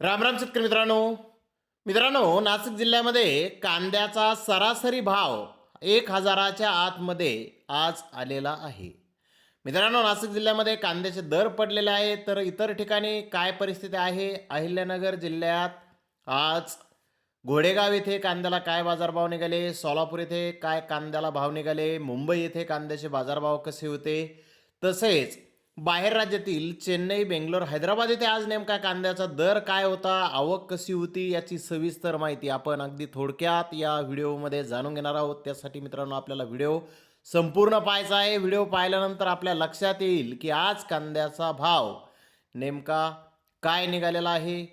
राम राम शेतकरी मित्रांनो. मित्रांनो, नाशिक जिल्ह्यामध्ये कांद्याचा सरासरी भाव 1,000च्या आतमध्ये आज आलेला आहे. मित्रांनो, नाशिक जिल्ह्यामध्ये कांद्याचे दर पडलेले आहेत. तर इतर ठिकाणी काय परिस्थिती आहे? अहिल्यानगर जिल्ह्यात आज घोडेगाव येथे कांद्याला काय बाजारभाव निघाले, सोलापूर येथे काय कांद्याला भाव निघाले, मुंबई येथे कांद्याचे बाजारभाव कसे होते, तसेच बाहेर राज्यातील चेन्नई, बेंगलोर, हैदराबाद येथे आज नेमका कांद्याचा दर काय होता, आवक कशी होती, याची सविस्तर माहिती आपण अगदी थोडक्यात या व्हिडिओमध्ये जाणून घेणार आहोत. त्यासाठी मित्रांनो आपल्याला व्हिडिओ संपूर्ण पाहायचा आहे. व्हिडिओ पाहिल्यानंतर आपल्या लक्षात येईल की आज कांद्याचा भाव नेमका काय निघालेला आहे,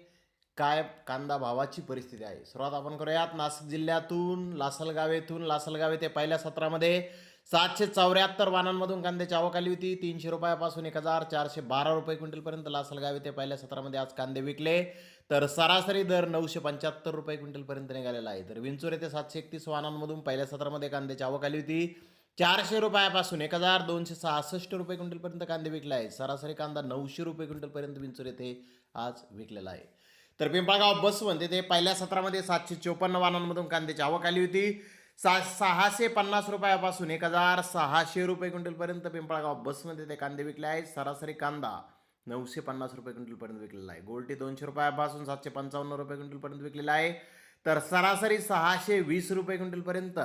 काय कांदा भावाची परिस्थिती आहे. सुरुवात आपण करूयात नाशिक जिल्ह्यातून लासलगाव येथे पहिल्या सत्रामध्ये 774 वाहनांमधून कांद्याची आवक आली होती. 300 रुपयापासून 1,412 रुपये क्विंटलपर्यंत लासलगाव येथे पहिल्या सत्रामध्ये आज कांदे विकले. तर सरासरी दर 975 रुपये क्विंटलपर्यंत निघालेला आहे. तर विंचूर येथे 731 वाहनांमधून पहिल्या सत्रामध्ये कांद्याची आवक आली होती. 400 रुपयापासून 1,266 रुपये क्विंटलपर्यंत कांदे विकले आहेत. सरासरी कांदा 900 रुपये क्विंटलपर्यंत विंचूर येथे आज विकलेला आहे. तर पिंपळगाव बसवंत येथे पहिल्या सत्रामध्ये 754 वाहनांमधून कांद्याची आवक आली होती. 650 रुपयापासून 1,600 रुपये क्विंटलपर्यंत पिंपळगाव बसमध्ये ते कांदे विकले आहेत. सरासरी कांदा 950 रुपये क्विंटलपर्यंत विकलेला आहे. गोल्टी 200 रुपयापासून 755 रुपये क्विंटलपर्यंत विकलेला आहे. तर सरासरी 620 रुपये क्विंटलपर्यंत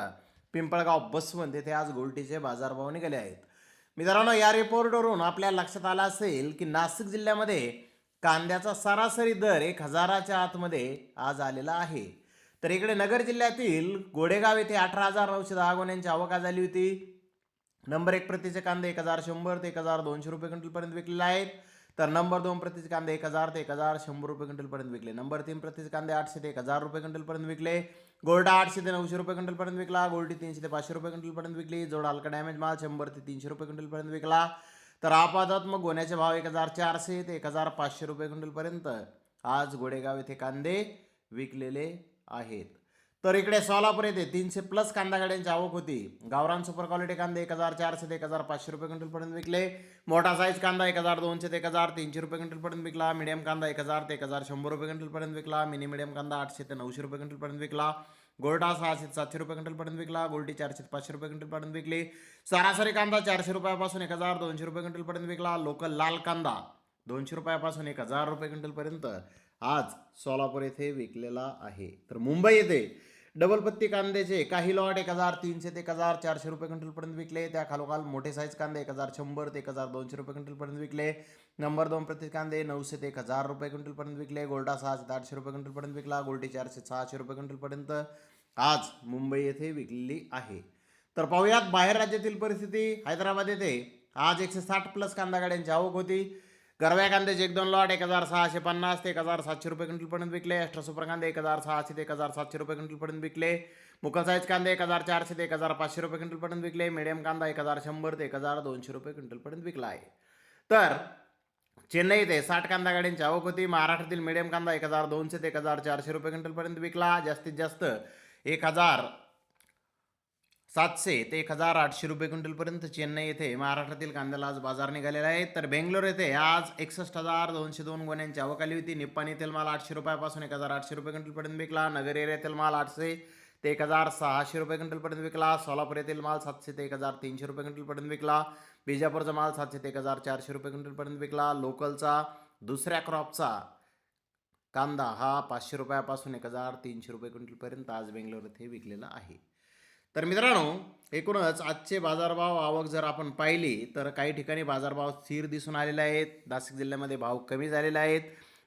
पिंपळगाव बसवंत येथे आज गोल्टीचे बाजारभाव निघाले आहेत. मित्रांनो, या रिपोर्टवरून आपल्या लक्षात आलं असेल की नाशिक जिल्ह्यामध्ये कांद्याचा सरासरी दर 1,000च्या आतमध्ये आज आलेला आहे. तर इकडे नगर जिल्ह्यातील गोडेगाव येथे 18,910 गोण्यांची आवक झाली होती. नंबर 1 प्रतीचे कांदे 1,100 ते 1,200 रुपये क्विंटलपर्यंत विकलेले आहेत. तर नंबर 2 प्रतीचे कांदे 1,000 ते 1,100 रुपये क्विंटलपर्यंत विकले. नंबर 3 प्रतीचे कांदे 800 ते 1,000 रुपये क्विंटलपर्यंत विकले. गोल्डा 800 ते 900 रुपये क्विंटलपर्यंत विकला. गोल्डी 300 ते 500 रुपये क्विंटलपर्यंत विकली. जोड हलका डॅमेज माल 100 ते 300 रुपये क्विंटलपर्यंत विकला. तर आपादात्मक गोण्याचे भाव 1,400 ते 1,500 रुपये क्विंटलपर्यंत आज गोडेगाव येथे कांदे विकलेले आहेत. तर इकडे सोलापूर येथे 300 प्लस कांदा गाड्यांची आवक होती. गावरान सुपर क्वालिटी कांदे 1,400 ते 1,500 रुपये क्विंटलपर्यंत विकले. मोठा साईज कांदा 1,200 ते 1,300 रुपये क्विंटलपर्यंत विकला. मीडियम कांदा 1,000 ते 1,100 रुपये क्विंटलपर्यंत विकला. मिनी मीडियम कांदा 800 ते 900 रुपये क्विंटलपर्यंत विकला. गोल्डा 600 ते 700 रुपये क्विंटलपर्यंत विकला. गोल्डी 400 ते 500 रुपये क्विंटलपर्यंत विकली. सरासरी कांदा 400 रुपयापासून 1,200 रुपये क्विंटलपर्यंत विकला. लोकल लाल कांदा 200 रुपयापासून 1,000 रुपये क्विंटलपर्यंत आज सोलापूर येथे विकलेला आहे. तर मुंबई येथे डबल पत्ती कांद्याचे काही लॉट 1,300 ते 1,400 रुपये क्विंटलपर्यंत विकले. त्या खालोखाल मोठे साईज कांदे 1,100 ते 1,200 रुपये क्विंटलपर्यंत विकले. नंबर 2 प्रति कांदे 900 ते 1,000 रुपये क्विंटलपर्यंत विकले. गोल्डा 600 ते 800 रुपये क्विंटलपर्यंत विकला. गोल्डी 400 600 रुपये क्विंटलपर्यंत आज मुंबई येथे विकलेली आहे. तर पाहूयात बाहेर राज्यातील परिस्थिती. हैदराबाद येथे आज 160 प्लस कांदा गाड्यांची आवक होती. गरव्या कांद्याचे 1-2 लॉट 1,650 ते 1,700 रुपये क्विंटलपर्यंत विकले. एक्स्ट्रा सुपर कांदे 1,600 ते 1,700 रुपये क्विंटलपर्यंत विकले. मुकल साईज कांदे 1,400 ते 1,500 रुपये क्विंटलपर्यंत विकले. मीडियम कांदा 1,100 ते 1,200 रुपये क्विंटलपर्यंत विकला आहे. तर चेन्नई येथे 60 कांदा गाड्यांची आवक होती. महाराष्ट्रातील मीडियम कांदा 1,200 ते 1,400 रुपये क्विंटलपर्यंत विकला. जास्तीत जास्त 1,700 ते 1,800 रुपये क्विंटलपर्यंत चेन्नई येथे महाराष्ट्रातील कांद्याला आज बाजार निघालेला आहे. तर बेंगलोर येथे आज 61,202 गोण्यांची आवक आली होती. निप्पाणी येथील माल 800 रुपयापासून 1,800 रुपये क्विंटलपर्यंत विकला. नगर एरियातील माल 800 ते 1,600 रुपये क्विंटलपर्यंत विकला. सोलापूर येथील माल 700 ते 1,300 रुपये क्विंटलपर्यंत विकला. बिजापूरचा माल 700 ते 1,400 रुपये क्विंटलपर्यंत विकला. लोकलचा दुसऱ्या क्रॉपचा कांदा हा 500 रुपयापासून 1,300 रुपये क्विंटलपर्यंत आज बेंगलोर येथे विकलेला आहे. तर मित्रांनो, एकूणच आजचे बाजारभाव आवक जर आपण पाहिली तर काही ठिकाणी बाजारभाव स्थिर दिसून आलेले आहेत. नाशिक जिल्ह्यामध्ये भाव कमी झालेले आहेत.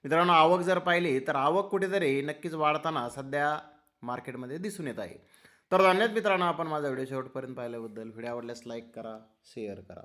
मित्रांनो, आवक जर पाहिली तर आवक कुठेतरी नक्कीच वाढताना सध्या मार्केटमध्ये दिसून येत आहे. तर धन्यवाद मित्रांनो, आपण माझा व्हिडिओ शेवटपर्यंत पाहिल्याबद्दल. व्हिडिओ आवडल्यास लाईक करा, शेअर करा.